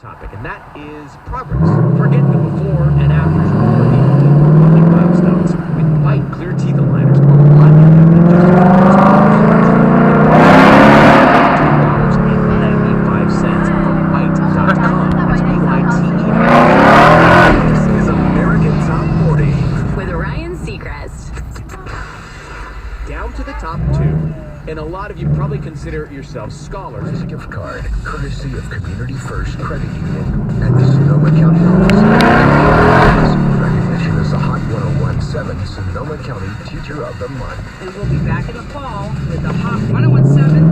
topic, and that is progress. Forget the before and afters or the public milestones. With white, clear teeth aligners, a lot can happen in just a few $2.95 from white.com. That's B-Y-T-E. This is American Top 40 with Ryan Seacrest. Down to the top two. And a lot of you probably consider yourselves scholars. This gift card, courtesy of Community First Credit Union and the Sonoma County Office. Recognition as the Hot 1017 Sonoma County Teacher of the Month. And we'll be back in the fall with the Hot 1017